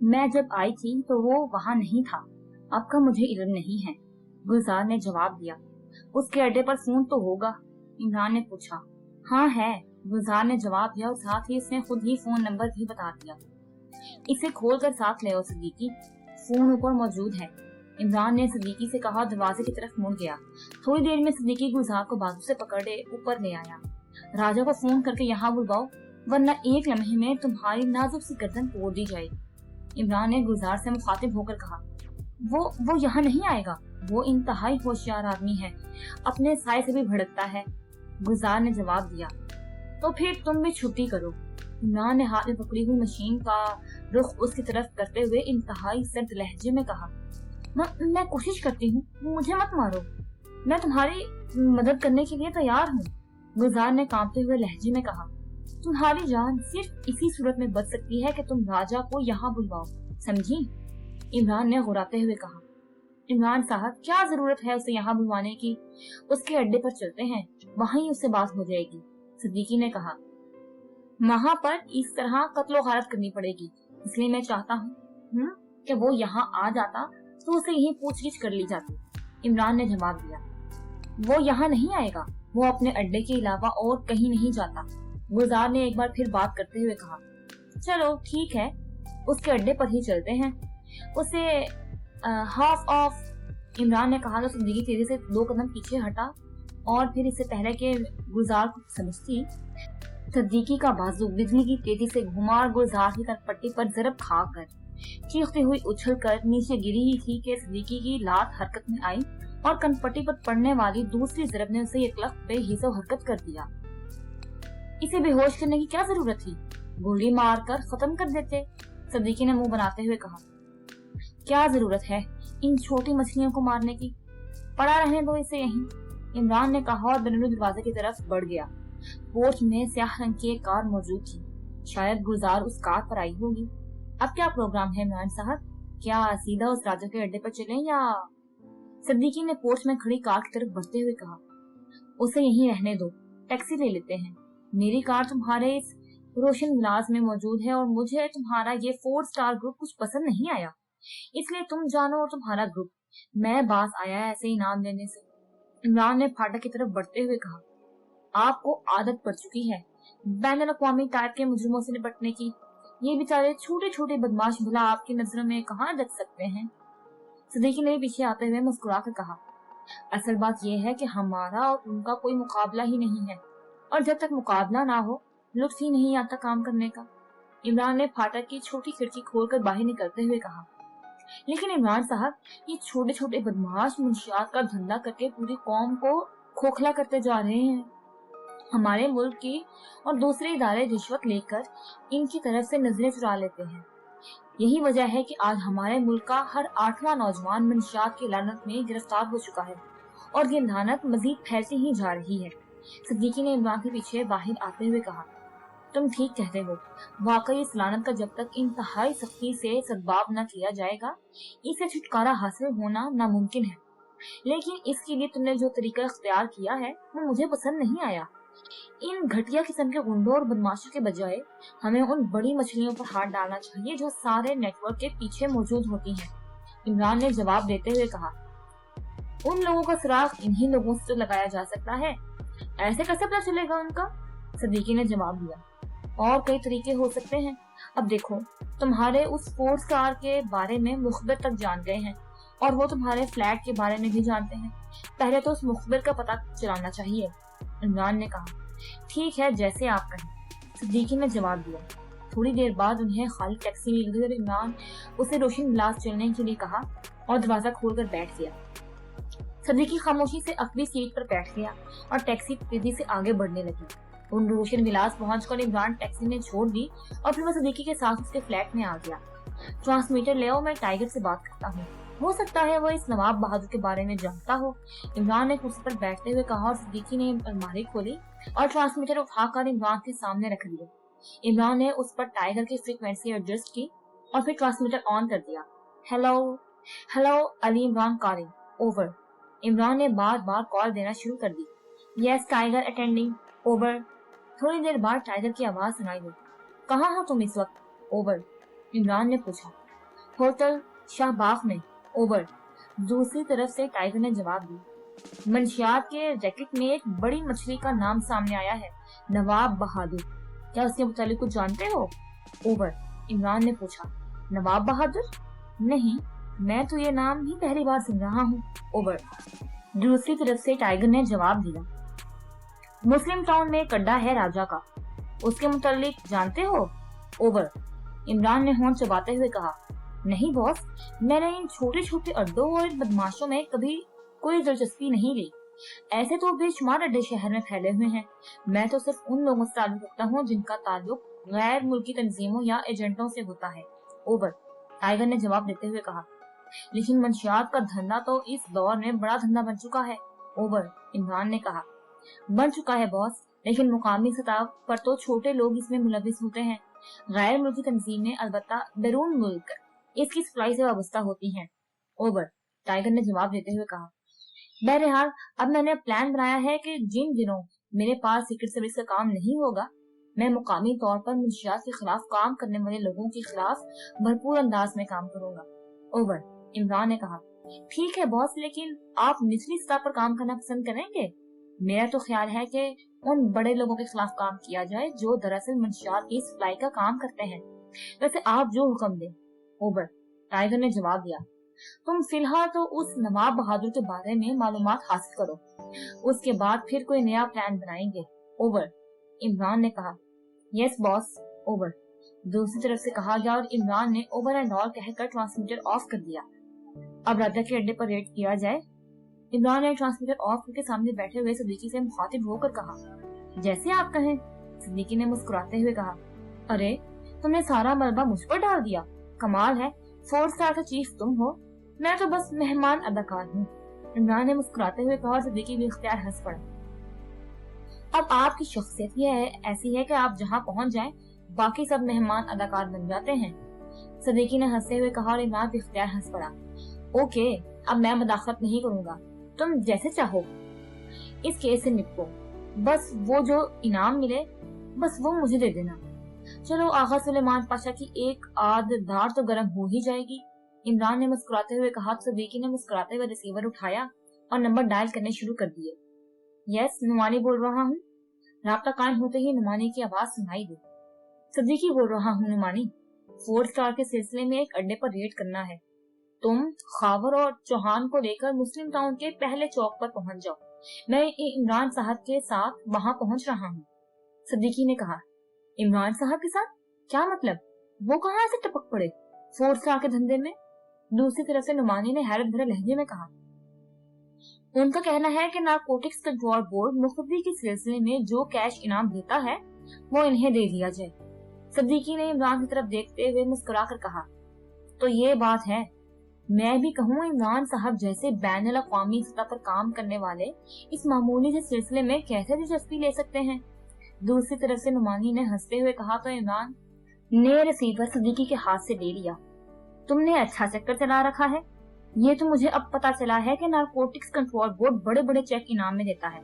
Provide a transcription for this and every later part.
मैं जब आई थी तो वो वहाँ नहीं था। आपका मुझे इल्म नहीं है, गुलजार ने जवाब दिया। उसके अड्डे पर फोन तो होगा, इमरान ने पूछा। हाँ है, गुलजार ने जवाब दिया और साथ ही उसने खुद ही फोन नंबर भी बता दिया। इसे खोल कर साथ ले आओ सिद्दीकी, फोन ऊपर मौजूद है, इमरान ने सिद्दीकी से कहा। दरवाजे की तरफ मुड़ गया। थोड़ी देर में सिद्दीकी गुलजार को बाजू से पकड़े ऊपर ले आया। राजा को फोन करके यहाँ बुलवाओ, वरना एक लम्हे में तुम्हारी नाजुक सी गर्दन तोड़ दी जाएगी, इमरान ने गुलजार से मुखातिब होकर कहा। वो यहाँ नहीं आएगा, वो इंतहाई होशियार आदमी है, अपने साय से भी भड़कता है, गुलजार ने जवाब दिया। तो फिर तुम भी छुट्टी करो, इमरान ने हाथ में पकड़ी हुई मशीन का रुख उसकी तरफ करते हुए इंतहाई सर्द लहजे में कहा। मैं कोशिश करती हूँ, मुझे मत मारो, मैं तुम्हारी मदद करने के लिए तैयार हूँ, गुलजार ने कांपते हुए लहजे में कहा। तुम्हारी जान सिर्फ इसी सूरत में बच सकती है कि तुम राजा को यहाँ बुलवाओ, समझी, इमरान ने गुर्राते हुए कहा। इमरान साहब, क्या जरूरत है उसे यहाँ बुलवाने की, उसके अड्डे पर चलते हैं, वहीं उससे बात हो जाएगी, सिद्दीकी ने कहा। वहाँ पर इस तरह कत्लो गारत करनी पड़ेगी, इसलिए मैं चाहता हूँ कि वो यहाँ आ जाता तो उसे यही पूछगिछ कर ली जाती, इमरान ने जवाब दिया। वो यहाँ नहीं आएगा, वो अपने अड्डे के अलावा और कहीं नहीं जाता, गुलजार ने एक बार फिर बात करते हुए कहा। चलो ठीक है, उसके अड्डे पर ही चलते हैं, उसे हाफ ऑफ, इमरान ने कहा तो सिद्दीकी तेजी से 2 कदम पीछे हटा और फिर इससे पहले के गुलजार को समझती, सिद्दीकी का बाजू बिजली की तेजी से घुमा और गुलजार की कनपट्टी पर जरब खाकर चीखती हुई उछल कर नीचे गिरी ही थी कि सिद्दीकी की लात हरकत में आई और कनपट्टी पर पड़ने वाली दूसरी जरब ने उसे एक लख्त पे हिस्सा हरकत कर दिया। इसे बेहोश करने की क्या जरूरत थी, गोली मारकर खत्म कर देते, सिद्दीकी ने मुंह बनाते हुए कहा। क्या जरूरत है इन छोटी मछलियों को मारने की, पड़ा रहने दो इसे यहीं, इमरान ने कहा और बैरून दरवाजे की तरफ बढ़ गया। पोर्च में स्याह रंग की एक कार मौजूद थी, शायद गुलजार उस कार पर आई होगी। अब क्या प्रोग्राम है इमरान साहब, क्या सीधा उस राजा के अड्डे पर चलें या, सिद्दीकी ने पोर्च में खड़ी कार की तरफ बढ़ते हुए कहा। उसे यहीं रहने दो, टैक्सी ले लेते हैं, मेरी कार तुम्हारे इस रोशन विलास में मौजूद है और मुझे तुम्हारा ये 4 स्टार ग्रुप कुछ पसंद नहीं आया, इसलिए तुम जानो और तुम्हारा ग्रुप, मैं बास आया है ऐसे इनाम लेने से, इमरान ने फाटक की तरफ बढ़ते हुए कहा। आपको आदत पड़ चुकी है बैनुल अक़वामी टाइप के मुजरिमों से निपटने की, ये बेचारे छोटे छोटे बदमाश भला आपकी नजरों में कहाँ रख सकते हैं, सिद्दीकी ने पीछे आते हुए मुस्कुरा कर कहा। असल बात यह है कि हमारा और उनका कोई मुकाबला ही नहीं है, और जब तक मुकाबला ना हो लुत्फ ही नहीं आता काम करने का, इमरान ने फाटक की छोटी खिड़की खोलकर बाहर निकलते हुए कहा। लेकिन इमरान साहब, ये छोटे छोटे बदमाश मुंशियात का धंधा करके पूरी कौम को खोखला करते जा रहे हैं, हमारे मुल्क की और दूसरे इदारे रिश्वत लेकर इनकी तरफ से नजरें चुरा लेते हैं, यही वजह है कि आज हमारे मुल्क का हर 8वां नौजवान मंशियात की लानत में गिरफ्तार हो चुका है और ये लानत मजीद फैलती ही जा रही है, सिद्दीकी ने इमरान के पीछे बाहर आते हुए कहा। तुम ठीक कहते हो, वाकई इस लानत का जब तक इंतहाई सख्ती से सद्भाव न किया जाएगा इसे छुटकारा हासिल होना नामुमकिन है, लेकिन इसके लिए तुमने जो तरीका इख्तियार किया है वो मुझे पसंद नहीं आया। इन घटिया किस्म के गुंडों और बदमाशों के बजाय हमें उन बड़ी मछलियों पर हाथ डालना चाहिए जो सारे नेटवर्क के पीछे मौजूद होती हैं, इमरान ने जवाब देते हुए कहा। उन लोगों का सुराग इन्हीं लोगों से तो लगाया जा सकता है, ऐसे कैसे पता चलेगा उनका, सिद्दीकी ने जवाब दिया। और कई तरीके हो सकते हैं, अब देखो तुम्हारे उस स्पोर्ट्स कार के बारे में मुखबिर तक जान गए हैं और वो तुम्हारे फ्लैट के बारे में भी जानते हैं, पहले तो उस मुखबिर का पता चलाना चाहिए, इमरान ने कहा। ठीक है, जैसे आप कहें, सिद्दीकी ने जवाब दिया। थोड़ी देर बाद उन्हें खाली टैक्सी मिल गई और इमरान उसे रोशन विलास चलने के लिए कहा और दरवाजा खोलकर बैठ गया। सिद्दीकी खामोशी से अपनी सीट पर बैठ गया और टैक्सी तेजी से आगे बढ़ने लगी। उन रोशन विलास पहुंचकर इमरान टैक्सी ने छोड़ दी और फिर वह सिद्दीकी के साथ उसके फ्लैट में आ गया। ट्रांसमीटर ले आओ, मैं टाइगर से बात करता हूँ, हो सकता है वो इस नवाब बहादुर के बारे में जानता हो, इमरान ने कुर्सी पर बैठते हुए कहा और सिद्दीकी ने अलमारी खोली और ट्रांसमीटर उठाकर इमरान के सामने रख दिया। इमरान ने उस पर टाइगर की फ्रीक्वेंसी एडजस्ट की और फिर ट्रांसमीटर ऑन कर दिया। Hello hello, Ali Imran calling, over, Imran ने बार बार कॉल देना शुरू कर दी। Yes tiger attending, over. थोड़ी देर बाद टाइगर की आवाज सुनाई दी। कहाँ हो तुम इस वक्त, ओवर, इमरान ने पूछा। होटल शाहबाग में। ओवर। दूसरी तरफ से टाइगर ने जवाब दिया। मंशियात के रैकेट में एक बड़ी मछली का नाम सामने आया है, नवाब बहादुर। क्या उसके मुतालिक कुछ जानते हो? ओवर। इमरान ने पूछा। नवाब बहादुर? नहीं, मैं तो ये नाम ही पहली बार सुन रहा हूँ। ओवर। दूसरी तरफ से टाइगर ने जवाब दिया। मुस्लिम टाउन में एक अड्डा है राजा का, उसके मुतालिक जानते हो? ओवर। इमरान ने होंठ चबाते हुए कहा। नहीं बॉस, मैंने इन छोटे छोटे अड्डों और बदमाशों में कभी कोई दिलचस्पी नहीं ली। ऐसे तो बेशुमार अड्डे शहर में फैले हुए हैं। मैं तो सिर्फ उन लोगों से ताल्लुक रखता हूँ जिनका ताल्लुक गैर मुल्की तंजीमों या एजेंटों से होता है। ओवर। टाइगर ने जवाब देते हुए कहा। लेकिन मंशियात का धंधा तो इस दौर में बड़ा धंधा बन चुका है। ओवर। इमरान ने कहा। बन चुका है बॉस, लेकिन मुकामी सतह पर तो छोटे लोग इसमें मुलविस होते हैं। गैर मुल्की तंजीमें अलबत्ता बैरून मुल्क इसकी सप्लाई से वाबस्ता होती हैं। ओवर। टाइगर ने जवाब देते हुए कहा। बहरहाल अब मैंने प्लान बनाया है कि जिन दिनों मेरे पास सीक्रेट सर्विस का काम नहीं होगा, मैं मुकामी तौर पर मुंशियात के खिलाफ काम करने वाले लोगों के खिलाफ भरपूर अंदाज में काम करूंगा। ओवर। इमरान ने कहा। ठीक है बॉस, लेकिन आप निचली सतह पर काम करना पसंद करेंगे? मेरा तो ख्याल है कि उन बड़े लोगों के खिलाफ काम किया जाए जो दरअसल मंशियात की सप्लाई का काम करते हैं। वैसे आप जो हुक्म दें। ओवर। टाइगर ने जवाब दिया। तुम फिलहाल तो उस नवाब बहादुर के बारे में मालूमात हासिल करो, उसके बाद फिर कोई नया प्लान बनाएंगे। ओवर। इमरान ने कहा। Yes boss. ओवर। दूसरी तरफ से कहा गया और इमरान ने ओवर एंड ऑल कहकर ट्रांसमीटर ऑफ कर दिया। अब राजा के अड्डे पर रेड किया जाए। इमरान ने ट्रांसमीटर ऑफ करके सामने बैठे हुए सिद्दीकी से मुखातिब होकर कहा। जैसे आप कहें। सिद्दीकी ने मुस्कुराते हुए कहा। अरे, तुमने सारा मलबा मुझ पर डाल दिया। कमाल है, 4 स्टार का चीफ तुम हो, मैं तो बस मेहमान अदाकार हूँ। इमरान ने मुस्कुराते हुए कहा और सिद्दीकी भी इख्तियार हंस पड़ा। अब आपकी शख्सियत ये ऐसी है कि आप जहाँ पहुँच जाएं, बाकी सब मेहमान अदाकार बन जाते हैं। सिद्दीकी ने हंसते हुए कहा और इमरान भी इख्तियार हंस पड़ा। ओके, अब मैं मदाखलत नहीं करूंगा, तुम जैसे चाहो। इस केस से निपटो, बस वो जो इनाम मिले बस वो मुझे दे देना। चलो, आगा सुलेमान पाशा की एक आध दाढ़ तो गर्म हो ही जाएगी। इमरान ने मुस्कुराते हुए कहा। सिद्दीकी ने मुस्कुराते हुए रिसीवर उठाया और नंबर डायल करने शुरू कर दिए। यस, नुमानी बोल रहा हूँ। राब्ता कायम होते ही नुमानी की आवाज सुनाई दी। सिद्दीकी बोल रहा हूँ नुमानी, 4 स्टार के सिलसिले में एक अड्डे पर रेड करना है। तुम खावर और चौहान को लेकर मुस्लिम टाउन के पहले चौक पर पहुंच जाओ। मैं इमरान साहब के साथ वहां पहुंच रहा हूँ। सिद्दीकी ने कहा। इमरान साहब के साथ? क्या मतलब? वो कहाँ से टपक पड़े 4 स्टार के धंधे में? दूसरी तरफ से नुमानी ने हैरत भरे लहजे में कहा। उनका कहना है कि नारकोटिक्स कंट्रोल बोर्ड मुखबिरी के सिलसिले में जो कैश इनाम देता है वो इन्हें दे दिया जाए। सिद्दीकी ने इमरान की तरफ देखते हुए मुस्कुरा कर कहा। तो ये बात है, मैं भी कहूँ इमरान साहब जैसे बैनुल अक़वामी सतह पर काम करने वाले इस मामूली से सिलसिले में कैसे दिलचस्पी ले सकते हैं। दूसरी तरफ से नुमानी ने हंसते हुए कहा तो इमरान ने रिसीवर सिद्दीकी के हाथ से ले लिया। तुमने अच्छा चक्कर चला रखा है। ये तो मुझे अब पता चला है कि नारकोटिक्स कंट्रोल बोर्ड बड़े बड़े चेक इनाम में देता है,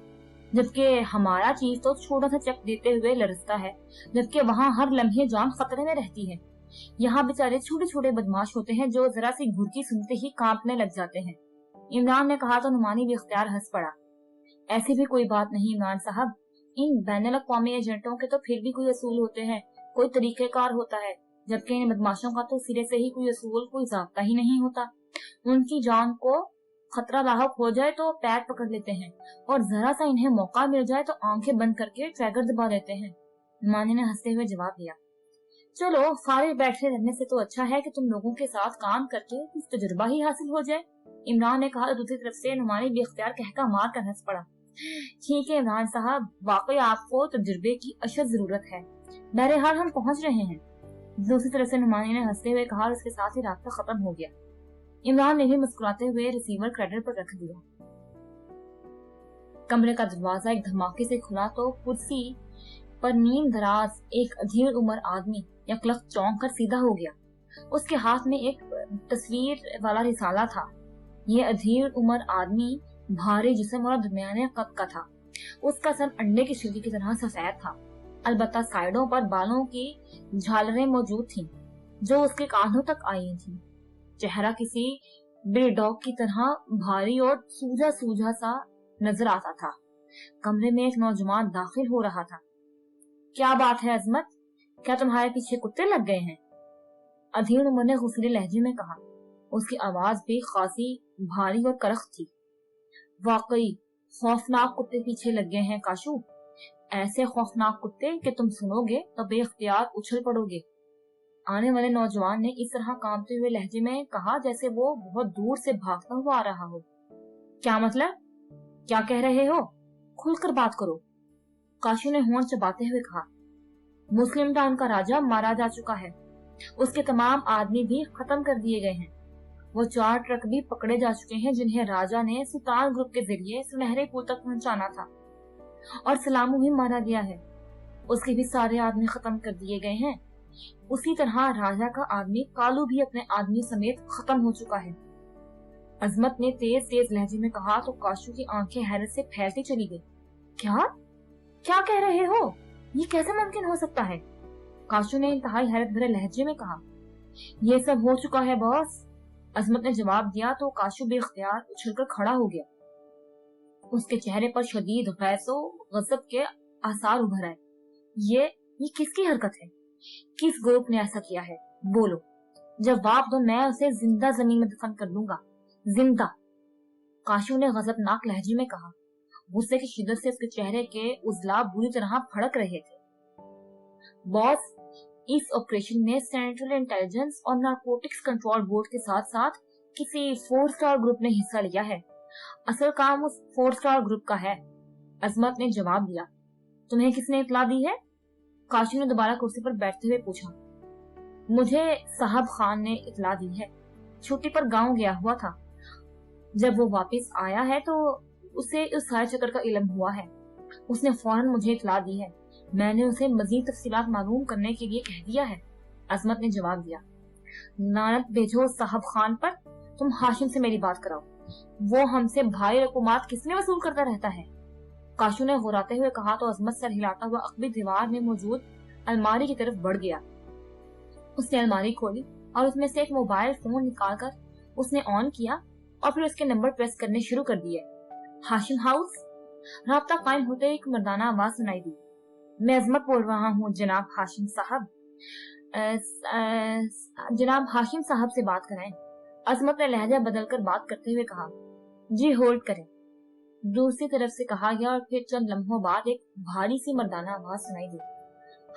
जबकि हमारा चीफ तो छोटा सा चेक देते हुए लरसता है, जबकि वहाँ हर लम्हे जान खतरे में रहती है। यहाँ बेचारे छोटे छोटे बदमाश होते हैं जो जरा सी घुड़की सुनते ही कांपने लग जाते हैं। इमरान ने कहा तो नुमानी भी इख्तियार हंस पड़ा। ऐसी भी कोई बात नहीं इमरान साहब, इन बैनुल अक़वामी एजेंटों के तो फिर भी कोई असूल होते हैं, कोई तरीकेकार होता है, जबकि इन बदमाशों का तो सिरे से ही कोई असूल कोई ज़ाब्ता ही नहीं होता। उनकी जान को खतरा लाहक हो जाए तो पैर पकड़ लेते हैं और जरा सा इन्हें मौका मिल जाए तो आंखें बंद करके ट्रैगर दबा देते हैं। नुमानी ने हंसते हुए जवाब दिया। चलो, फारिग बैठे रहने से तो अच्छा है कि तुम लोगों के साथ काम करके कुछ तजुर्बा ही हासिल हो जाए। इमरान ने कहा। दूसरी तरफ से नुमानी बेख्तियार कहका मार कर हंस पड़ा। ठीक है इमरान साहब, वाकई आपको तजुर्बे की अशद जरूरत है। बहरहाल हम पहुंच रहे हैं। दूसरी तरफ से नुमानी ने हंसते हुए कहा और उसके साथ ही रास्ता खत्म हो गया। इमरान ने भी मुस्कुराते हुए रिसीवर क्रेडिट पर रख दिया। कमरे का दरवाजा एक धमाके से खुला तो कुर्सी पर नीम दराज एक अधीर उम्र आदमी यकलख चौंक कर सीधा हो गया। उसके हाथ में एक तस्वीर वाला रिसाला था। ये अधीर उम्र आदमी भारी जिस्म और दरमियाने कद का था। उसका सर अंडे की छिलकी की तरह सफेद था, अलबत्ता साइडों पर बालों की झालरें मौजूद थीं जो उसके कांधों तक आई थीं। चेहरा किसी बेडॉग की तरह भारी और सूजा सूजा सा नजर आता था। कमरे में एक नौजवान दाखिल हो रहा था। क्या बात है अजमत, क्या तुम्हारे पीछे कुत्ते लग गए हैं? अधीर उमर ने गुस्से लहजे में कहा। उसकी आवाज भी खासी भारी और करख थी। वाकई खौफनाक कुत्ते पीछे लग गए हैं काशू, ऐसे खौफनाक कुत्ते कि तुम सुनोगे तो बेख्तियार उछल पड़ोगे। आने वाले नौजवान ने इस तरह कांपते हुए लहजे में कहा जैसे वो बहुत दूर से भागता हुआ आ रहा हो। क्या मतलब, क्या कह रहे हो? खुलकर बात करो, काशू ने होंठ चबाते हुए कहा। मुस्लिम टाउन का राजा मारा जा चुका है, उसके तमाम आदमी भी खत्म कर दिए गए हैं। वो 4 ट्रक भी पकड़े जा चुके हैं जिन्हें राजा ने सुल्तान ग्रुप के जरिए सुनहरे पुल तक पहुंचाना था, और सलामू भी मारा गया है। उसके भी सारे आदमी खत्म कर दिए गए हैं। उसी तरह राजा का आदमी कालू भी अपने आदमी समेत खत्म हो चुका है। अजमत ने तेज तेज लहजे में कहा तो काशू की आंखें हैरत से फैलती चली गई। क्या क्या कह रहे हो? ये कैसे मुमकिन हो सकता है? काशू ने इंतहाई हैरत भरे लहजे में कहा। ये सब हो चुका है बॉस, अजमत ने जवाब दिया तो काशू बेख्तियार उछलकर खड़ा हो गया। उसके चेहरे पर शदीद गैसो गजब के आसार उभर आए। ये किसकी हरकत है? किस ग्रुप ने ऐसा किया है? बोलो, जवाब दो, मैं उसे जिंदा जमीन में दफन कर दूंगा, जिंदा। काशू ने गजबनाक लहजे में कहा। गुस्से की शिद्दत से उसके चेहरे के उजला बुरी तरह फड़क रहे थे। बॉस, इस ऑपरेशन में सेंट्रल इंटेलिजेंस और नारकोटिक्स कंट्रोल बोर्ड के साथ साथ किसी 4 स्टार ग्रुप ने हिस्सा लिया है। असल काम उस 4 स्टार ग्रुप का है, अजमत ने जवाब दिया। तुम्हें किसने इत्तला दी है? काशू ने दोबारा कुर्सी पर बैठते हुए पूछा। मुझे साहब खान ने इत्तला दी है, छुट्टी पर गांव गया हुआ था। जब वो वापस आया है तो उसे उस सारे चक्कर का इल्म हुआ है। उसने फौरन मुझे इत्तला दी है। मैंने उसे मजीद तफसीलात मालूम करने के लिए कह दिया है, अजमत ने जवाब दिया। लानत भेजो साहब खान पर, तुम हाशिम से मेरी बात कराओ। वो हमसे भारी रकूमात किसने वसूल करता रहता है? काशू ने गुर्राते हुए कहा तो अजमत सर हिलाता हुआ अकबी दीवार में मौजूद अलमारी की तरफ बढ़ गया। उसने अलमारी खोली और उसमें से एक मोबाइल फोन निकालकर उसने ऑन किया और फिर उसके नंबर प्रेस करने शुरू कर दिए। हाशिम हाउस। राब्ता कायम होते एक मर्दाना आवाज सुनाई दी। मैं अजमत बोल रहा हूँ जनाब हाशिम साहब। जनाब हाशिम साहब से बात कराएं, अजमत ने लहजा बदलकर बात करते हुए कहा। जी होल्ड करें, दूसरी तरफ से कहा गया और फिर चंद लम्हों बाद एक भारी सी मर्दाना आवाज सुनाई दी।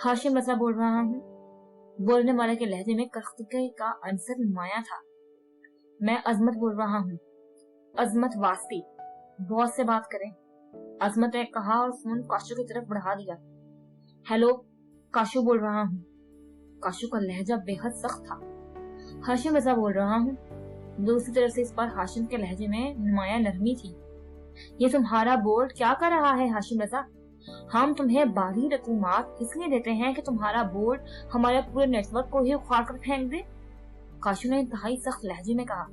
हाशिम रजा बोल रहा हूँ। बोलने वाले के लहजे में करख्तगी का अंसर नुमाया था। मैं अजमत बोल रहा हूँ, अजमत वास्ती, बॉस से बात करें, अजमत ने कहा और फोन काशू की तरफ बढ़ा दिया। हेलो, काशू बोल रहा हूँ। काशू का लहजा बेहद सख्त था। हाशिम रजा बोल रहा हूँ। दूसरी तरफ से इस बार हाशिम के लहजे में नुमाया नरमी थी। ये तुम्हारा बोर्ड क्या कर रहा है हाशिम रजा? हम तुम्हें बारी रकूमात इसलिए देते हैं कि तुम्हारा बोर्ड हमारे पूरे नेटवर्क को ही उखाड़ कर फेंक दे, काशू ने इंतहाई सख्त लहजे में कहा।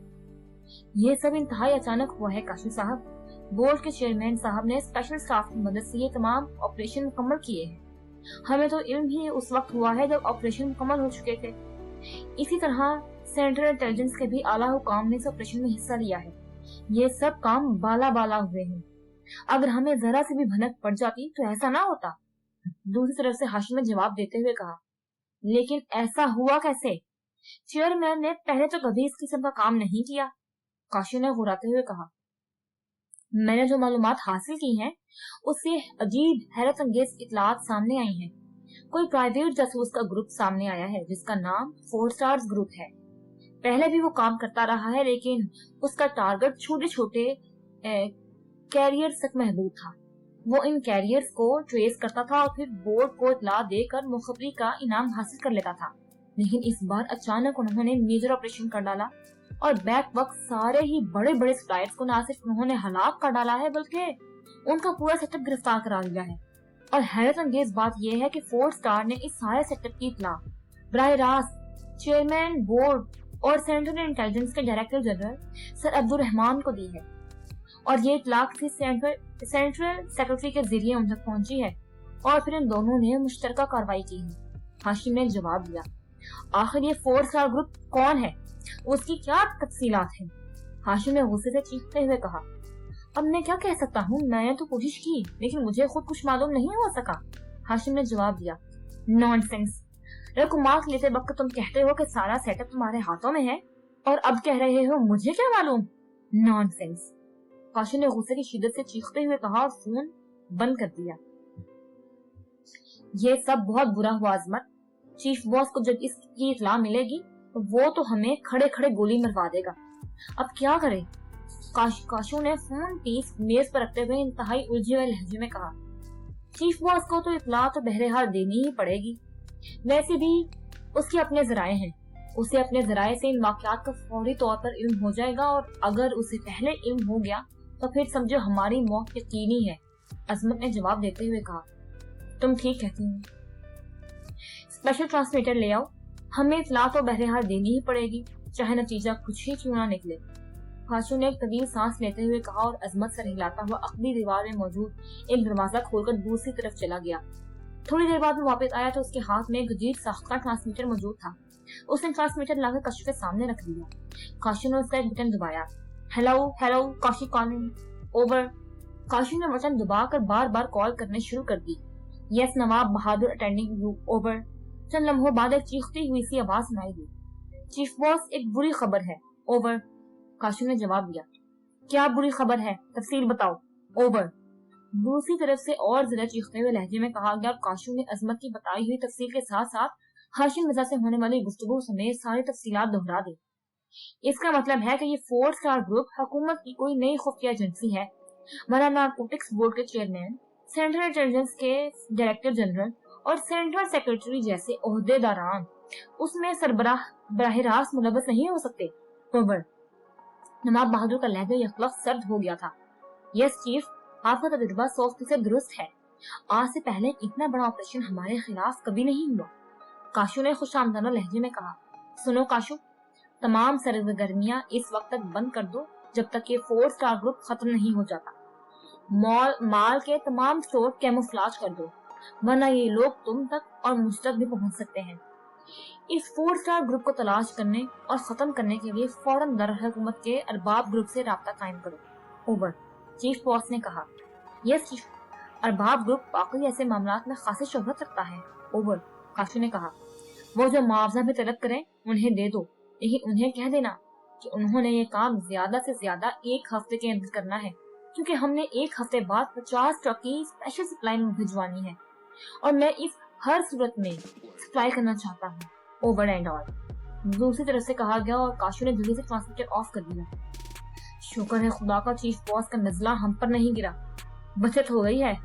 ये सब इंतहाई अचानक हुआ है काशू साहब। बोर्ड के चेयरमैन साहब ने स्पेशल स्टाफ की मदद से ये तमाम ऑपरेशन मुकम्मल किए हैं। हमें तो इल्म ही उस वक्त हुआ है जब ऑपरेशन मुकम्मल हो चुके थे। इसी तरह सेंट्रल इंटेलिजेंस के भी आला हुकाम ने इस ऑपरेशन में हिस्सा लिया है। ये सब काम बाला बाला हुए हैं। अगर हमें जरा सी भी भनक पड़ जाती तो ऐसा ना होता। दूसरी तरफ से हाशिम ने जवाब देते हुए कहा। लेकिन ऐसा हुआ कैसे? चेयरमैन ने पहले तो कभी इस किस्म का काम नहीं किया, काशू ने गुर्राते हुए कहा। मैंने जो मालूमात हासिल की हैं, उससे अजीब हैरत अंगेज इतलात सामने आई हैं। कोई प्राइवेट जासूस का ग्रुप सामने आया है जिसका नाम 4 स्टार्स ग्रुप है। पहले भी वो काम करता रहा है, लेकिन उसका टारगेट छोटे छोटे कैरियर्स तक महदूद था। वो इन कैरियर्स को ट्रेस करता था और फिर बोर्ड को इतला देकर मुखबरी का इनाम हासिल कर लेता था। लेकिन इस बार अचानक उन्होंने मेजर ऑपरेशन कर डाला और बैक वक्त सारे ही बड़े बड़े सप्लायर्स को न सिर्फ उन्होंने हलाक कर डाला है बल्कि उनका पूरा सेटअप गिरफ्तार करा लिया है। और हैरत अंगेज बात यह है कि 4 स्टार ने इस सारे सेटअप की इतला बराह रास्त चेयरमैन बोर्ड और सेंट्रल इंटेलिजेंस के director general sir Abdul Rahman को दी है, और ये इतला किसी सेंट्रल सेक्रेटरी के जरिए उन तक पहुंची है और फिर इन दोनों ने मुश्तरका कार्रवाई की है। हाशिम ने जवाब दिया। आखिर ये 4 स्टार ग्रुप कौन है? उसकी क्या तफसीलात हैं? हाशिम ने गुस्से से चीखते हुए कहा। अब मैं क्या कह सकता हूँ, मैंने तो कोशिश की लेकिन मुझे खुद कुछ मालूम नहीं हो सका। हाशिम ने जवाब दिया, नॉनसेंस। रकुमात लेते वक्त तुम कहते हो कि सारा सेटअप तुम्हारे हाथों में है और अब कह रहे हो मुझे क्या मालूम। नॉनसेंस। हाशिम ने गुस्से की शिद्दत से चीखते हुए कहा और फोन बंद कर दिया। ये सब बहुत बुरा हुआ अजमत। चीफ बॉस को जब इसकी इत्ला मिलेगी तो वो तो हमें खड़े खड़े गोली मरवा देगा। अब क्या करें? काशू ने फोन पीस मेज पर रखते हुए इंतहाई उलझे हुए लहजे में कहा। चीफ बॉस को तो इत्ला तो बहरहाल देनी ही पड़ेगी। वैसे भी उसके अपने जराए हैं। उसे अपने जराए से इन वाकयात का फौरी तौर पर इल्म हो जाएगा और अगर उसे पहले इल्म हो गया तो फिर समझो हमारी मौत यकीनी है। अजमत ने जवाब देते हुए कहा, तुम ठीक कहती हो। स्पेशल ट्रांसमीटर ले आओ, हमें इत्ला तो बहरहाल देनी ही पड़ेगी, चाहे नतीजा कुछ ही क्यों ना निकले। काशू ने एक तवील सांस लेते हुए कहा और अजमत सर हिलाता हुआ अगली दीवार में मौजूद एक दरवाजा खोलकर दूसरी तरफ चला गया। थोड़ी देर बाद वो वापस आया तो उसके हाथ में एक अजीब साख्ता ट्रांसमीटर मौजूद था। उसने ट्रांसमीटर लाकर काशू के सामने रख दिया। काशू ने उसका एक बटन दबाया। Hello hello, Kashu calling, over. Kashu ने बटन दबाकर बार बार कॉल करने शुरू कर दी। Yes Nawab Bahadur attending you, over. चंद लम्हों बाद एक चीखती हुई सी आवाज सुनाई दी। चीफ बॉस, एक बुरी खबर है, ओवर। काशू ने जवाब दिया। क्या बुरी खबर है, तफसील बताओ, ओवर। दूसरी तरफ से और ज्यादा चीखते हुए लहजे में कहा गया। काशू ने अजमत की बताई हुई तफसील के साथ साथ हाशिम मिर्जा से होने वाली गुफ्तगू समेत सारी तफसीलात दोहरा दी। इसका मतलब है कि ये 4 स्टार ग्रुप हुकूमत की कोई नई खुफिया एजेंसी है, वरना नारकोटिक्स बोर्ड के चेयरमैन, सेंट्रल इंटेलिजेंस के डायरेक्टर जनरल और सेंट्रल सेक्रेटरी जैसे ओहदेदारान उसमें सरबराह बराह रास्त मुलव्वस नहीं हो सकते, ओवर। नवाब बहादुर का लहजा यकलख सर्द हो गया था। यस चीफ, आपका तजुर्बा 100% दुरुस्त है। आज से पहले इतना बड़ा ऑपरेशन हमारे खिलाफ कभी नहीं हुआ। काशू ने खुशामदाना लहजे में कहा। सुनो काशू, तमाम सरगर्मियां इस वक्त तक बंद कर दो जब तक ये 4 स्टार ग्रुप खत्म नहीं हो जाता। माल के तमाम स्टोर कैमोफ्लाज कर दो, वरना ये लोग तुम तक और मुझ तक भी पहुंच सकते हैं। इस 4 स्टार ग्रुप को तलाश करने और खत्म करने के लिए फौरन दरहुकूमत के अरबाब ग्रुप से राब्ता कायम करो, ओवर। चीफ बॉस ने कहा। यस चीफ, अरबाब ग्रुप वाकई ऐसे मामलात में खासी शोहरत रखता है, ओवर। काशू ने कहा। वो जो मुआवजा भी तलब करें उन्हें दे दो, लेकिन उन्हें कह देना कि उन्होंने ये काम ज्यादा से ज्यादा 1 हफ्ते के अंदर करना है, क्योंकि हमने 1 हफ्ते बाद 50 ट्रक की स्पेशल सप्लाई भिजवानी है और मैं इस हर सूरत में सप्लाई करना चाहता हूँ, ओवर एंड ऑल। दूसरी तरफ से कहा गया और काशू ने जल्दी से ट्रांसमीटर ऑफ कर दिया। शुक्र है खुदा का चीफ बॉस का नजला हम पर नहीं गिरा, बचत हो गई है।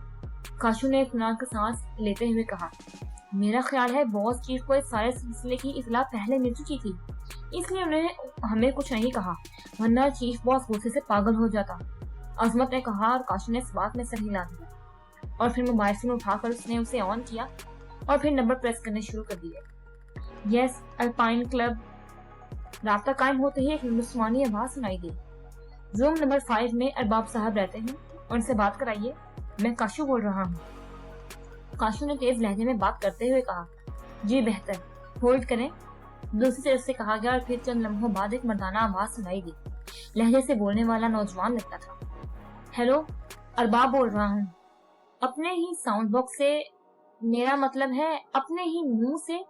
काशू ने इत्मीनान का सांस लेते हुए कहा। मेरा ख्याल है बॉस चीफ को इस सारे सिलसिले की इत्तला पहले मिल चुकी थी, इसलिए उन्हें हमें कुछ नहीं कहा, वरना चीफ बॉस गुस्से से पागल हो जाता, अजमत ने कहा और काशू ने इस बात में सर हिला दिया और फिर मोबाइल फोन उठाकर उसने उसे ऑन किया और फिर नंबर प्रेस करने शुरू कर दिए। Yes alpine club. राब्ता कायम होते ही एक हिंदुस्तानी आवाज सुनाई दी। रूम नंबर 5 में अरबाब साहब रहते हैं, उनसे बात कराइए, मैं काशू बोल रहा हूँ। काशू ने तेज लहजे में बात करते हुए कहा। जी बेहतर, होल्ड करें। दूसरी तरफ से कहा गया और फिर चंद लम्हों बाद एक मर्दाना आवाज सुनाई दी। लहजे से बोलने वाला नौजवान लगता था। हेलो, अरबाब बोल रहा हूँ, अपने ही साउंड बॉक्स से, मेरा मतलब है अपने ही मुंह से,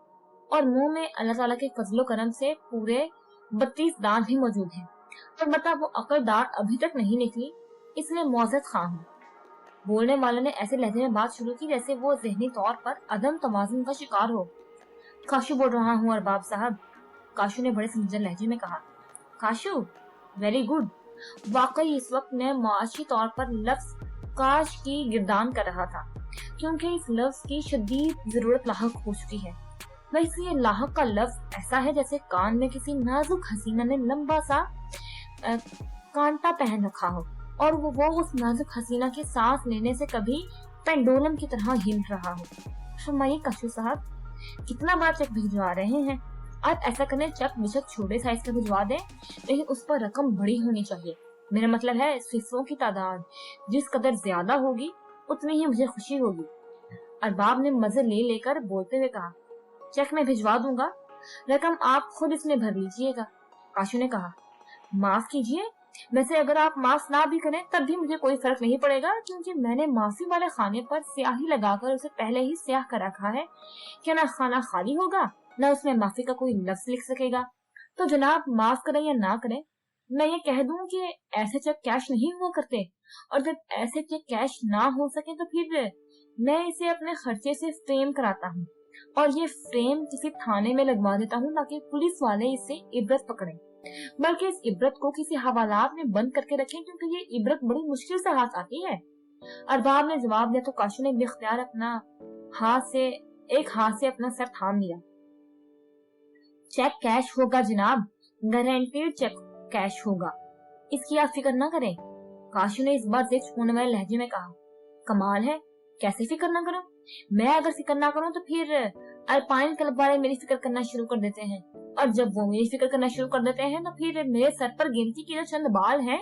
और मुंह में अल्लाह ताला के फजलो करम से पूरे 32 दांत भी मौजूद हैं, पर मतलब वो अकल दांत अभी तक नहीं निकली, इसलिए मौजूद खां हूँ। बोलने वाले ने ऐसे लहजे में बात शुरू की जैसे वो जहनी तौर पर अदम तवाज़ुन का शिकार हो। काशू बोल रहा हूँ अरबाब साहब, काशू ने बड़े समझन लहजे में कहा। Cashew, very good. वाकई इस वक्त मैं माशी तौर पर लफ्ज काश की गिरदान कर रहा था, क्योंकि इस लफ्ज की शदीद जरूरत लाहक हो चुकी है। वैसे ये लाहक का लफ्ज ऐसा है जैसे कान में किसी नाजुक हसीना ने लंबा सा कांटा पहन रखा हो और वो उस नाजुक हसीना के सांस लेने से कभी पेंडुलम की तरह हिल रहा हो। फरमाइए काशू साहब, कितना बार चेक भिजवा रहे हैं? आप ऐसा करें, चेक बेशक छोटे साइज का भिजवा दें, लेकिन उस पर रकम बड़ी होनी चाहिए। मेरा मतलब है सिफरों की तादाद जिस कदर ज्यादा होगी उतनी ही मुझे खुशी होगी। अरबाब ने मजे ले लेकर बोलते हुए कहा। चेक में भिजवा दूंगा, रकम आप खुद इसमें भर लीजिएगा। काशू ने कहा। माफ कीजिए, वैसे अगर आप माफ ना भी करें तब भी मुझे कोई फर्क नहीं पड़ेगा, क्योंकि मैंने माफी वाले खाने पर स्याही लगाकर उसे पहले ही स्याह कर रखा है। क्या ना खाना खाली होगा, ना उसमें माफी का कोई लफ्ज लिख सकेगा। तो जनाब माफ करें या ना करें, मैं ये कह दूं कि ऐसे चेक कैश नहीं हुआ करते, और जब ऐसे चेक कैश ना हो सके तो फिर मैं इसे अपने खर्चे से फ्रेम कराता हूँ, और ये फ्रेम किसी थाने में लगवा देता हूँ ताकि पुलिस वाले इसे इबरत पकड़े, बल्कि इस इबरत को किसी हवालात में बंद करके रखें, क्योंकि ये इबरत बड़ी मुश्किल से हाथ आती है। अरबाब ने जवाब दिया तो काशू ने बेख्तियार एक हाथ से अपना सर थाम लिया। चेक कैश होगा जनाब, गारंटीड चेक कैश होगा, इसकी आप फिक्र ना करें। काशू ने इस बार जिद होने वाले लहजे में कहा। कमाल है, कैसे फिक्र ना करूं? मैं अगर फिक्र ना करूं तो फिर अल्पाइन क्लब वाले मेरी फिक्र करना शुरू कर देते हैं, और जब वो मेरी फिक्र करना शुरू कर देते हैं तो फिर मेरे सर पर गिनती के जो चंद बाल हैं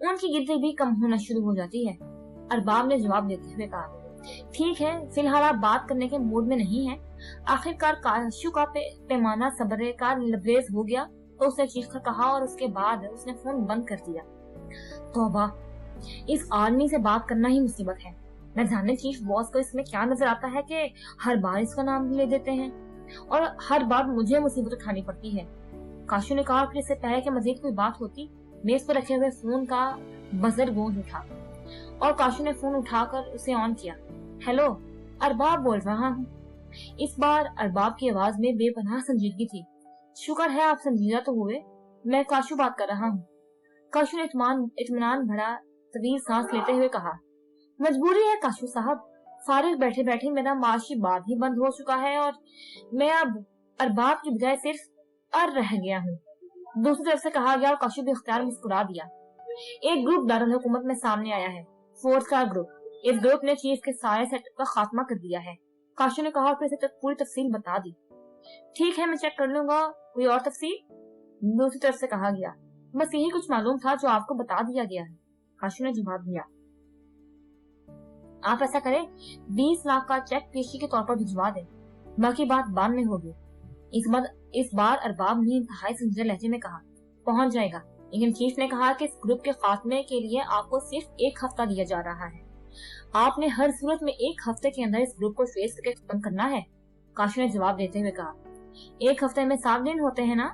उनकी गिनती भी कम होना शुरू हो जाती है। अरबाब ने जवाब देते हुए कहा, ठीक है, फिलहाल आप बात करने के मूड में नहीं है। आखिरकार काशू का पैमाना सब्र का लबरेज हो गया तो उसने चीख कर कहा, और उसके बाद उसने फोन बंद कर दिया। तौबा, इस आदमी से बात करना ही मुसीबत है। न जाने चीफ बॉस को इसमें क्या नजर आता है कि हर बार इसका नाम ले देते हैं, और हर बार मुझे मुसीबत उठानी पड़ती है। काशू ने कहा, फिर इससे पहले कि मजीद कोई बात होती, मेज पर रखे हुए फोन का बजर गूंज उठा और काशू ने फोन उठाकर उसे ऑन किया। हेलो, अरबाब बोल रहा हूँ। इस बार अरबाब की आवाज में बेपनाह संजीदगी थी। शुक्र है आप संजीदा तो हुए, मैं काशू बात कर रहा हूँ। काशू ने इत्मीनान भरा तवील सांस लेते हुए कहा, मजबूरी है काशू साहब, फारिग बैठे बैठे मेरा माशी बात ही बंद हो चुका है और मैं अब अरबाब की बजाय सिर्फ रह गया हूँ। दूसरी तरफ से कहा गया और काशू भी इख्तियार मुस्कुरा दिया। एक ग्रुप दारुल हुकूमत में सामने आया है, 4 स्टार ग्रुप। इस ग्रुप ने चीफ के सारे सेटअप का खात्मा कर दिया है। काशू ने कहा, फिर से पूरी तफसील बता दी। ठीक है, मैं चेक कर लूंगा, कोई और तफसील? दूसरी तरफ से कहा गया, बस यही कुछ मालूम था जो आपको बता दिया गया है। काशू ने जवाब दिया, आप ऐसा करें, 20 लाख का चेक पेशी के तौर पर भिजवा दें, बाकी बात बाद में होगी। इस बार अरबाब ने इंतहाई संजीदा लहजे में कहा, पहुंच जाएगा, लेकिन चीफ ने कहा कि इस ग्रुप के खात्मे के लिए आपको सिर्फ 1 हफ्ता दिया जा रहा है। आपने हर सूरत में 1 हफ्ते के अंदर इस ग्रुप को ट्रेस करके खत्म करना है। काशू ने जवाब देते हुए कहा, 1 हफ्ते में 7 दिन होते हैं ना?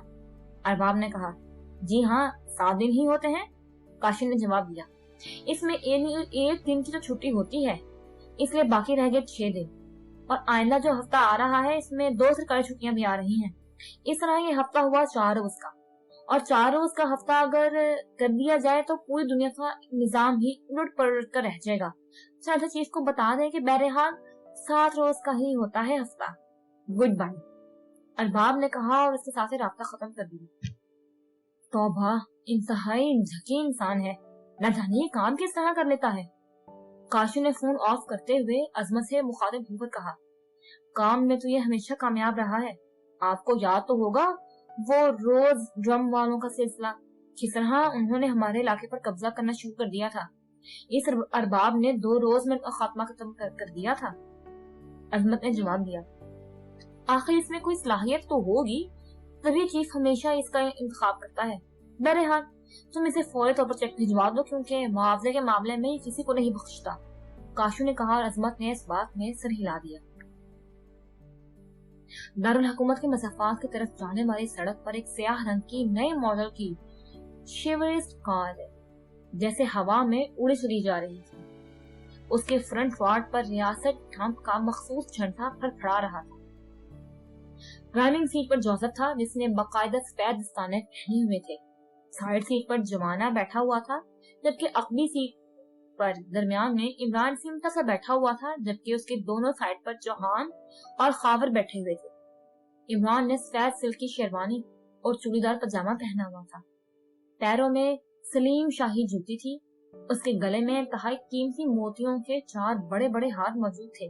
अरबाब ने कहा, जी हाँ, 7 दिन ही होते हैं। काशू ने जवाब दिया, इसमें 1 दिन की तो छुट्टी होती है, इसलिए बाकी रह गए 6 दिन, और आइंदा जो हफ्ता आ रहा है इसमें 2 सरकारी छुट्टियां भी आ रही हैं। इस तरह ये हफ्ता हुआ 4 रोज का, और 4 रोज का हफ्ता अगर कर दिया जाए तो पूरी दुनिया का निजाम ही उलट पलट कर रह जाएगा। चाहे चीफ को बता दें कि बहरहाल 7 रोज का ही होता है हफ्ता। गुड बाय, अरबाब ने कहा और उसके साथ राब्ता खत्म कर दिया। तौबा, इंतहाई झकी इंसान है, न जाने ये काम किस तरह कर लेता है। काशू ने फोन ऑफ करते हुए अजमत से मुखातिब होकर कहा, काम में तो ये हमेशा कामयाब रहा है। आपको याद तो होगा वो रोज ड्रम वालों का सिलसिला, किस तरह उन्होंने हमारे इलाके पर कब्जा करना शुरू कर दिया था। इस अरबाब ने 2 रोज में खात्मा खत्म कर दिया था। अजमत ने जवाब दिया, आखिर इसमें कोई सलाहियत तो होगी, तभी चीफ हमेशा इसका इंतखाब करता है। बहरहाल तुम इसे फौरी तौर पर चेक भिजवा दो, क्योंकि मुआवजे के मामले में किसी को नहीं बख्शता। काशू ने कहा और अजमत ने इस बात में सर हिला दिया। दारुल हुकूमत के मसाफात की तरफ जाने वाली सड़क पर एक स्याह रंग की नए मॉडल की शिवरिस्ट कार जैसे हवा में उड़ी चली जा रही थी। उसके फ्रंट वार्ड पर रियासत ट्रंप का मखसूस झंडा फड़फड़ा रहा था। ड्राइविंग सीट पर जोसेफ था, जिसने बाकायदा सफेद दस्ताने पहने हुए थे। साइड सीट पर जमाना बैठा हुआ था, जबकि अकबी सीट पर दरमियान में इमरान सिमटा सा बैठा हुआ था, जबकि उसके दोनों साइड पर चौहान और खावर बैठे हुए थे। इमरान ने सफेद सिल्क की शेरवानी और चूड़ीदार पजामा पहना हुआ था। पैरों में सलीम शाही जूती थी। उसके गले में इंतहाई कीमती मोतियों के 4 बड़े बड़े हार मौजूद थे।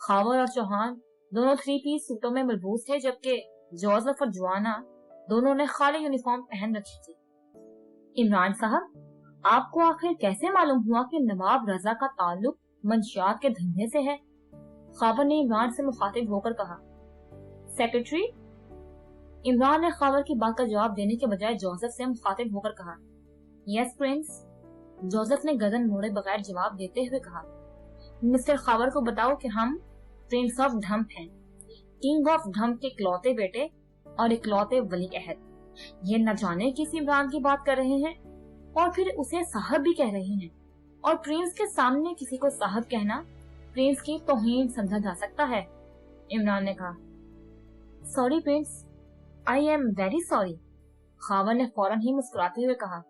खावर और चौहान दोनों 3 पीस सूटों में मलबूस थे, जबकि जोसेफ और जुआना दोनों ने खाली यूनिफॉर्म पहन रखी थी। इमरान साहब, आपको आखिर कैसे मालूम हुआ कि नवाब रजा का ताल्लुक मंशियात के धंधे से है? खावर ने इमरान से मुखातिब होकर कहा। सेक्रेटरी, इमरान ने खावर की बात का जवाब देने के बजाय जोसेफ से मुखातिब होकर कहा, यस प्रिंस। जोसेफ ने गर्दन मोड़े बगैर जवाब देते हुए कहा, मिस्टर खावर को बताओ कि हम प्रिंस ऑफ धम्प हैं, किंग ऑफ धम्प के इकलौते बेटे और इकलौते वली अहद। ये न जाने किस इमरान की बात कर रहे हैं और फिर उसे साहब भी कह रहे हैं, और प्रिंस के सामने किसी को साहब कहना प्रिंस की तौहीन समझा जा सकता है। इमरान ने कहा, sorry Prince, I am very sorry. Khawar ने फौरन ही मुस्कुराते हुए कहा,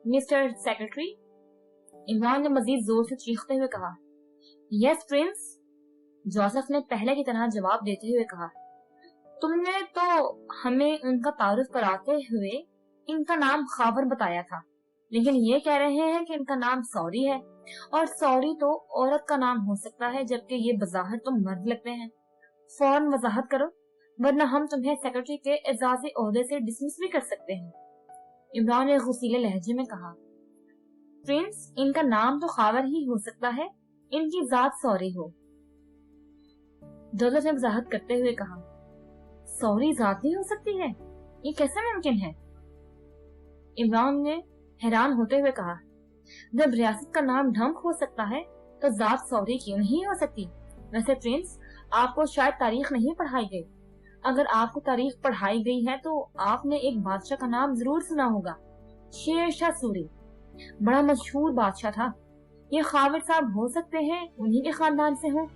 मिस्टर सेक्रेटरी। इमरान ने मजीद जोर से चीखते हुए कहा, यस प्रिंस। जोसेफ ने पहले की तरह जवाब देते हुए कहा, तुमने तो हमें उनका तारुफ कराते हुए इनका नाम खावर बताया था, लेकिन ये कह रहे हैं कि इनका नाम सॉरी है, और सॉरी तो औरत का नाम हो सकता है, जबकि ये बज़ाहिर तो मर्द लगते हैं। फौरन वजाहत करो, वरना हम तुम्हें सेक्रेटरी के एजाज़ी ओहदे से डिसमिस भी कर सकते हैं। इमरान ने गुस्सीले लहजे में कहा, प्रिंस, इनका नाम तो खावर ही हो सकता है, इनकी जात सॉरी हो। जोसेफ ने वजाहत करते हुए कहा, सॉरी जात नहीं हो सकती है, ये कैसे मुमकिन है? इमरान ने हैरान होते हुए कहा, जब रियासत का नाम ढंक हो सकता है तो जात सॉरी क्यों नहीं हो सकती? वैसे प्रिंस, आपको शायद तारीख नहीं पढ़ाई गई। अगर आपको तारीख पढ़ाई गई है तो आपने एक बादशाह का नाम जरूर सुना होगा, शेर शाह सूरी। बड़ा मशहूर बादशाह था। ये खावर साहब हो सकते हैं उन्हीं के खानदान से हो।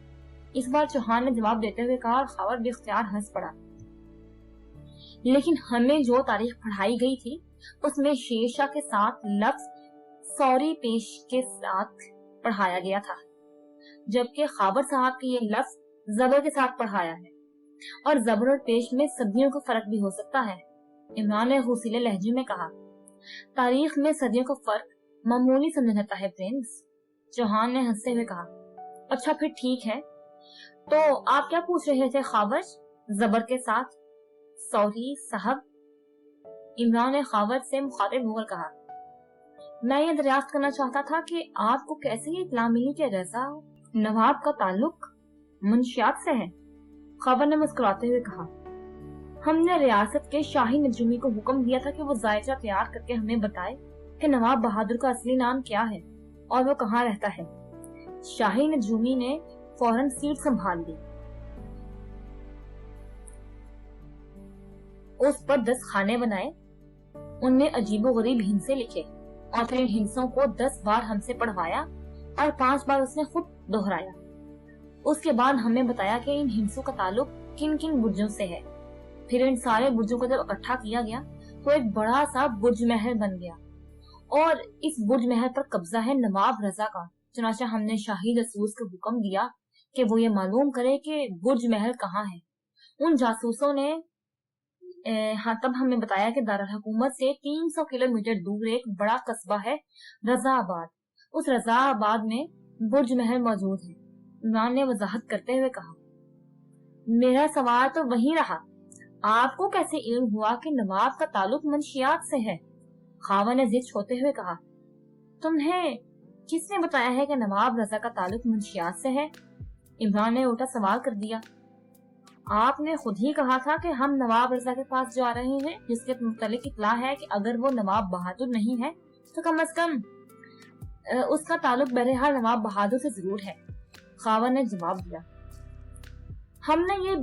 इस बार चौहान ने जवाब देते हुए कहा, और खावर बेख्तियार हंस पड़ा। लेकिन हमें जो तारीख पढ़ाई गई थी उसमें शेरशाह के साथ लफ्ज सॉरी पेश के साथ पढ़ाया गया था, जबकि खावर साहब के ये लफ्ज जबर के साथ पढ़ाया है, और जबर और पेश में सदियों का फर्क भी हो सकता है। इमरान ने गुस्सीले लहजे में कहा, तारीख में सदियों का फर्क मामूली समझा जाता है प्रिंस। चौहान ने हंसते हुए कहा, अच्छा फिर ठीक है, तो आप क्या पूछ रहे थे खावर? जबर के साथ सॉरी साहब। इमरान ने खावर से मुखातिब होकर कहा, मैं ये दरियाफ्त करना चाहता था कि आपको कैसे ये इत्तला मिली कि रजा नवाब का ताल्लुक मुंशियात से है। खावर ने मुस्कुराते हुए कहा, हमने रियासत के शाही नजूमी को हुक्म दिया था कि वो जायजा तैयार करके हमें बताए कि नवाब बहादुर का असली नाम क्या है और वो कहाँ रहता है। शाही नजूमी ने फौरन सीट संभाल ली। उस पर 10 खाने बनाए, उनमें अजीबोगरीब हिंसे लिखे और फिर इन हिंसों को 10 बार हमसे पढ़वाया और 5 बार उसने खुद दोहराया। उसके बाद हमें बताया कि इन हिंसों का ताल्लुक किन किन बुर्जों से है। फिर इन सारे बुर्जों को जब इकट्ठा किया गया तो एक बड़ा सा बुर्ज महल बन गया, और इस बुर्ज महल पर कब्जा है नवाब रजा का। चुनाचा हमने शाही जासूस को हुक्म दिया कि वो ये मालूम करे कि बुर्ज महल कहाँ है। उन जासूसों ने तब हमें बताया कि दारुल हुकूमत से 300 किलोमीटर दूर एक बड़ा कस्बा है रजाआबाद। उस रजाआबाद में बुर्ज महल मौजूद है। इमरान ने वजाहत करते हुए कहा, मेरा सवाल तो वही रहा, आपको कैसे इल्म हुआ कि नवाब का ताल्लुक मंशियात से है? खावर ने जिद छोड़ते हुए कहा, तुम्हें किसने बताया है कि नवाब रजा का ताल्लुक मंशियात से है? इमरान ने उल्टा सवाल कर दिया, आपने खुद ही कहा था कि हम नवाब रजा के पास जा रहे हैं, जिसके मुतालिक इत्तला है कि अगर वो नवाब बहादुर नहीं है तो कम से कम उसका ताल्लुक बहरहाल नवाब बहादुर से जरूर है। खावर ने जवाब दिया, हमने ये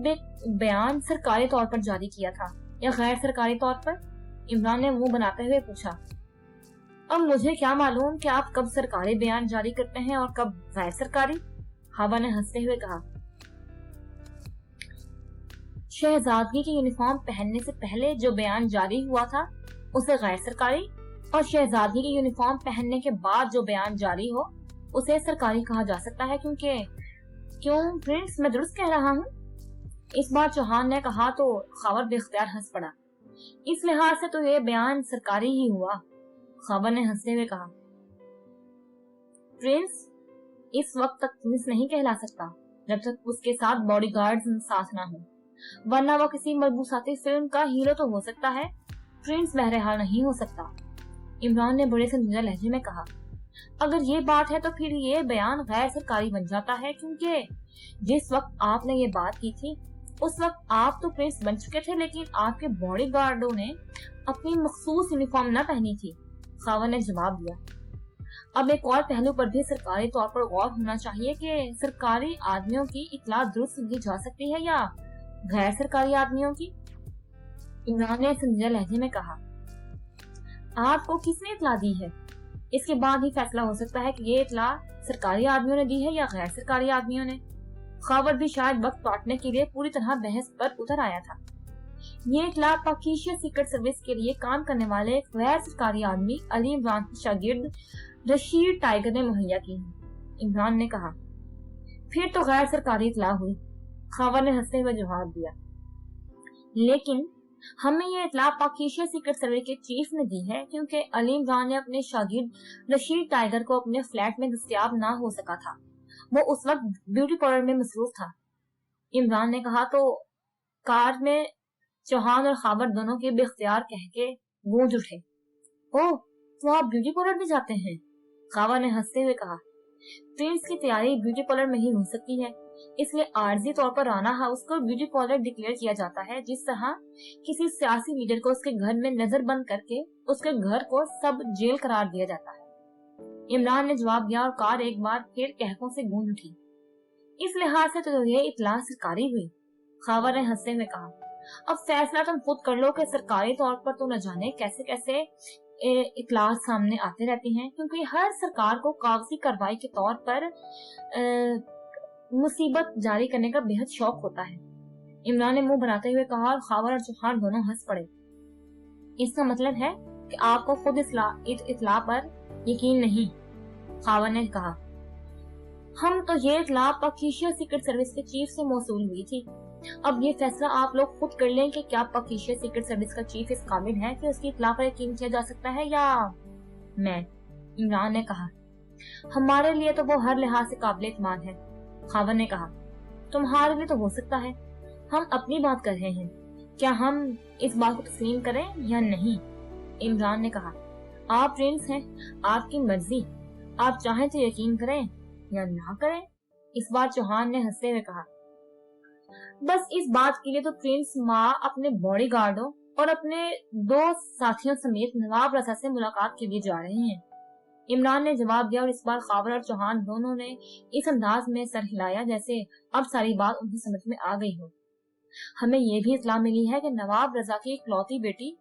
बयान सरकारी तौर पर जारी किया था या गैर सरकारी तौर पर? इमरान ने मुंह बनाते हुए पूछा, अब मुझे क्या मालूम कि आप कब सरकारी बयान जारी करते हैं और कब गैर सरकारी? खावर ने हंसते हुए कहा, शहजादगी की यूनिफॉर्म पहनने से पहले जो बयान जारी हुआ था उसे गैर सरकारी, और शहजादगी की यूनिफॉर्म पहनने के बाद जो बयान जारी हो उसे सरकारी कहा जा सकता है। क्यों प्रिंस, मैं दुरुस्त कह रहा हूँ? इस बार चौहान ने कहा तो खावर बेख्तियार हंस पड़ा। इस लिहाज से तो ये बयान सरकारी ही हुआ। खावर ने हंसते हुए कहा, प्रिंस इस वक्त तक प्रिंस नहीं कहला सकता जब तक उसके साथ बॉडीगार्ड्स साथ ना हो, वरना वो किसी मलबूसाती फिल्म का हीरो तो हो सकता है, प्रिंस बहरहाल नहीं हो सकता। इमरान ने बड़े संजीदा लहजे में कहा, अगर ये बात है तो फिर ये बयान गैर सरकारी बन जाता है, क्योंकि जिस वक्त आपने ये बात की थी उस वक्त आप तो प्रिंस बन चुके थे, लेकिन आपके बॉडी गार्डों ने अपनी मखसूस यूनिफॉर्म न पहनी थी। खावर ने जवाब दिया। अब एक और पहलू पर भी सरकारी तौर पर गौर होना चाहिए कि सरकारी आदमियों की इत्तला दुरुस्त दी जा सकती है या गैर सरकारी आदमियों की। इमरान ने संजीदा लहजे में कहा, आपको किसने इत्तला दी है? इसके बाद ही फैसला हो सकता है कि ये इत्तला सरकारी आदमियों ने दी है या गैर सरकारी आदमियों ने। खावर भी शायद वक्त काटने के लिए पूरी तरह बहस पर उतर आया था। ये इत्तला पाकिस्तान सीक्रेट सर्विस के लिए काम करने वाले गैर सरकारी आदमी अली इमरान के शागिर्द रशीद टाइगर ने मुहैया की है। इमरान ने कहा, फिर तो गैर सरकारी इत्तला हुई। खावर ने हंसते हुए जवाब दिया, लेकिन हमें यह इत्तला पाकिस्तान सीक्रेट सर्विस के चीफ ने दी है, क्योंकि अली इमरान ने अपने शागिर्द रशीद टाइगर को अपने फ्लैट में दस्तयाब ना हो सका था। वो उस वक्त ब्यूटी पार्लर में मसरूफ था। इमरान ने कहा तो कार में चौहान और खावर दोनों के बेख्तियार कह के गूंज उठे। ओह, तो आप ब्यूटी पार्लर भी जाते हैं? खावर ने हंसते हुए कहा, प्रिंस की तैयारी ब्यूटी पार्लर में ही हो सकती है, इसलिए आर्जी तौर पर राना हाउस को ब्यूटी पार्लर डिक्लेयर किया जाता है, जिस तरह किसी सियासी लीडर को उसके घर में नजर बंद करके उसके घर को सब जेल करार दिया जाता है। इमरान ने जवाब दिया और कार एक बार फिर कहकों से गूंज उठी। इस लिहाज से तो ये इत्तला सरकारी हुई। खावर ने हंसते हुए कहा, अब फैसला तुम खुद कर लो कि सरकारी तौर पर तो न जाने कैसे कैसे इत्तला सामने आते रहती हैं, क्योंकि हर सरकार को कागजी कार्रवाई के तौर पर मुसीबत जारी करने का बेहद शौक होता है। इमरान ने मुंह बनाते हुए कहा और खावर और चौहान दोनों हंस पड़े। इसका मतलब है कि आपको खुद इत्तला पर यकीन नहीं? खावर ने कहा, हम तो ये इत्तला पाकिस्तान सीक्रेट सर्विस के चीफ से मौसूल हुई थी। अब ये फैसला आप लोग खुद कर लें कि क्या पाकिस्तान सीक्रेट सर्विस का चीफ इस काबिल है कि उसकी इत्तला पर यकीन किया जा सकता है या मैं? इमरान ने कहा, हमारे लिए तो वो हर लिहाज से काबिल इत्मीनान है। खावर ने कहा, तुम्हारे लिए तो हो सकता है। हम अपनी बात कर रहे हैं, क्या हम इस बात को तस्लीम करें या नहीं? इमरान ने कहा, आप प्रिंस हैं, आपकी मर्जी, आप चाहें तो यकीन करें या ना करें। इस बार चौहान ने हंसते हुए कहा, बस इस बात के लिए तो प्रिंस माँ अपने बॉडी गार्डों और अपने दो साथियों समेत नवाब रजा से मुलाकात के लिए जा रहे हैं। इमरान ने जवाब दिया और इस बार खावर और चौहान दोनों ने इस अंदाज में सर हिलाया जैसे अब सारी बात उनकी समझ में आ गई हो। हमें ये भी इत्तला मिली है कि नवाब रजा की इकलौती बेटी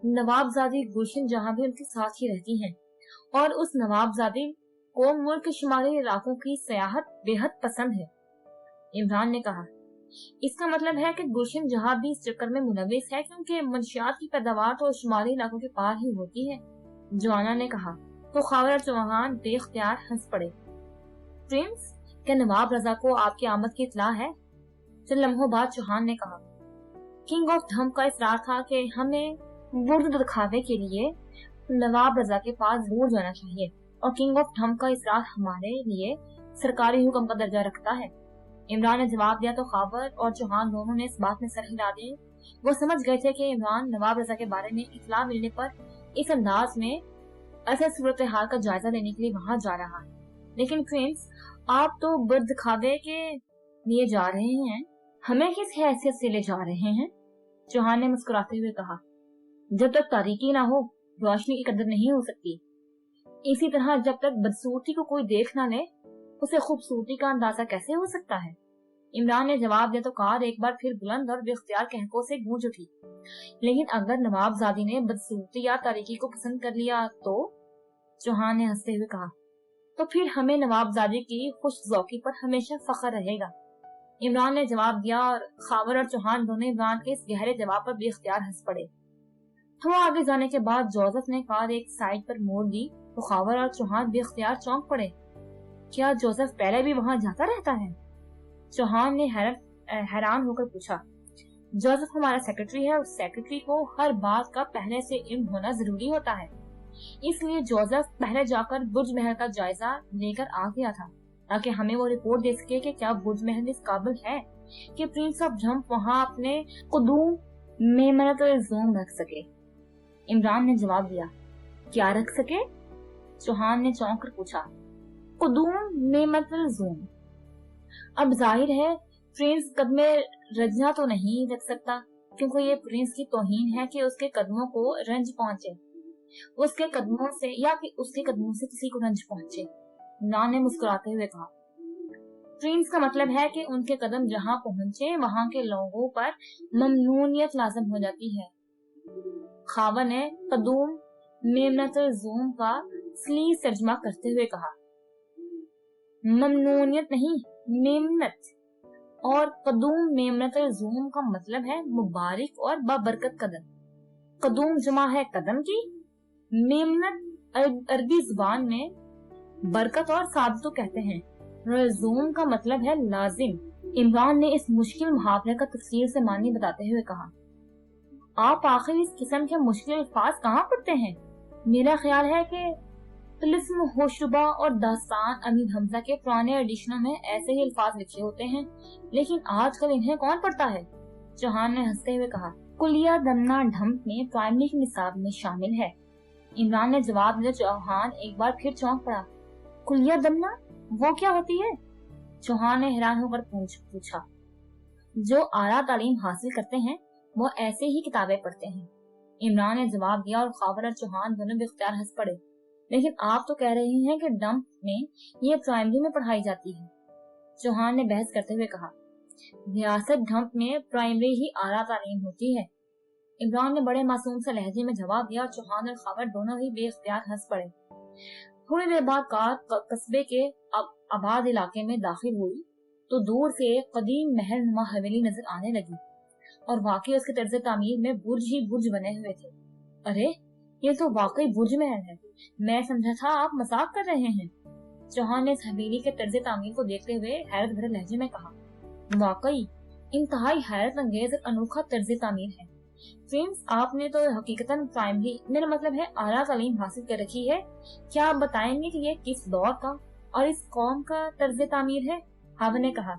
नवाबजादी गुलशन जहां भी उनके साथ ही रहती हैं और उस नवाबजादी को मुल्क के शुमाली इलाकों की सयाहत बेहद पसंद है। इमरान ने कहा, इसका मतलब है कि गुलशन जहां भी इस चक्कर में मुलविस है, क्योंकि मंशियात की पैदावार तो शुमाली इलाकों के पार ही होती है। जोआना ने कहा तो खावर और चौहान बेख्तियार हंस पड़े। प्रिंस, क्या नवाब रजा को आपकी आमद की इत्तला है? चंद लम्हों बाद चौहान ने कहा, किंग ऑफ धम का इसरार था कि हमें बुर्द दिखावे के लिए नवाब रजा के पास जरूर जाना चाहिए और किंग ऑफ धम का इसरार हमारे लिए सरकारी हुक्म का दर्जा रखता है। इमरान ने जवाब दिया तो खावर और चौहान दोनों ने इस बात में सर हिला दिए। वो समझ गए थे कि इमरान नवाब रजा के बारे में इत्तला मिलने पर इस अंदाज में असल सूरत हाल का जायजा लेने के लिए वहां जा रहा है। लेकिन प्रिंस, आप तो बुर्द दिखावे के लिए जा रहे हैं, हमें किस हैसियत से ले जा रहे हैं? चौहान ने मुस्कुराते हुए कहा, जब तक तारीकी ना हो रोशनी की कदर नहीं हो सकती। इसी तरह जब तक बदसूरती को कोई देख ना ले उसे खूबसूरती का अंदाजा कैसे हो सकता है? इमरान ने जवाब दिया तो कार एक बार फिर बुलंद और बेख्तियार कहकों से गूंज उठी। लेकिन अगर नवाबजादी ने बदसूरती या तारीकी को पसंद कर लिया तो? चौहान ने हंसते हुए कहा, तो फिर हमें नवाबजादी की खुशजौकी पर हमेशा फख्र रहेगा। इमरान ने जवाब दिया और खावर और चौहान दोनों इमरान के इस गहरे जवाब पर बेख्तियार हंस पड़े। थोड़ा आगे जाने के बाद जोसेफ ने कार एक साइड पर मोड़ दी तो खावर और चौहान बेख्तियार चौंक पड़े। क्या जोसेफ पहले भी वहां जाता रहता है? चौहान ने हैरान होकर पूछा। जोसेफ हमारा सेक्रेटरी है और सेक्रेटरी को हर बात का पहले से इल्म होना जरूरी होता है, इसलिए जोसेफ पहले जाकर बुर्ज महल का जायजा लेकर आ गया था ताकि हमें वो रिपोर्ट दे सके कि क्या बुर्ज महल इस काबिल है कि प्रिंस ऑफ झम्प वहां अपने कुदूम मेमनतुल-ज़ूम रख सके। इमरान ने जवाब दिया, क्या रख सके? चौहान ने चौंक कर पूछा। कुदूम मेमनतुल-ज़ूम। अब जाहिर है प्रिंस कदमे रजना तो नहीं रख सकता, क्योंकि ये प्रिंस की तौहीन है कि उसके कदमों को रंज पहुंचे, उसके कदमों से या कि उसके कदमों से किसी को रंज पहुंचे। इमरान ने मुस्कुराते हुए कहा, प्रिंस का मतलब है कि उनके कदम जहां पहुंचे वहां के लोगों पर ममनूनियत लाजम हो जाती है। खावर ने कदूम मेमनतुल-ज़ूम का सलीस तर्जुमा करते हुए कहा, ममनूनियत नहीं, मेमनत। और कदूम मेमनतुल-ज़ूम का मतलब है मुबारक और बाबरकत कदम। कदूम जमा है कदम की, मेमनत अरबी जुबान में बरकत और सादतो कहते हैं। ज़ूम का मतलब है लाजिम। इमरान ने इस मुश्किल मुहावरे का तफसील से मानी बताते हुए कहा, आप आखिर इस किस्म के मुश्किल अल्फाज कहाँ पढ़ते हैं? मेरा ख्याल है कि तिलिस्म, होशरुबा और दास्तान अमीर हमजा के पुराने एडिशनों में ऐसे ही अल्फाज लिखे होते हैं, लेकिन आजकल इन्हें कौन पढ़ता है? चौहान ने हंसते हुए कहा, कुलिया दमना ढम्प में प्राइमरी के निसाब में शामिल है। इमरान ने जवाब दिया। चौहान एक बार फिर चौंक पड़ा। कुलिया दमना, वो क्या होती है? चौहान ने हैरान होकर पूछा। जो आला तालीम हासिल करते हैं वो ऐसे ही किताबें पढ़ते हैं। इमरान ने जवाब दिया और खावर और चौहान दोनों बेख्तियार हंस पड़े। लेकिन आप तो कह रहे हैं कि डंप में ये प्राइमरी में पढ़ाई जाती है। चौहान ने बहस करते हुए कहा, रियासत डंप में प्राइमरी ही आला तालीम होती है। इमरान ने बड़े मासूम से लहजे में जवाब दिया और चौहान और खावर दोनों ही बेख्तियार हंस पड़े। थोड़ी देर बाद कार कस्बे के आबाद इलाके में दाखिल हुई तो दूर से एक कदीम महल नुमा हवेली नजर आने लगी और वाकई उसके तर्ज तामीर में बुर्ज ही बुर्ज बने हुए थे। अरे, ये तो वाकई बुर्ज महल है। मैं समझा था आप मजाक कर रहे हैं। चौहान ने इस हवेली के तर्ज तामीर को देखते हुए हैरत भरे लहजे में कहा, वाकई इंतहाई हैरत अंगेज और अनोखा तर्ज तामीर है। फ्रेंड्स, आपने तो हकीकतन प्राइमरी, मेरा मतलब है आला तालीम हासिल कर रखी है। क्या आप बताएंगे कि ये किस दौर का और इस कौम का तर्ज तामीर है? हावर ने कहा,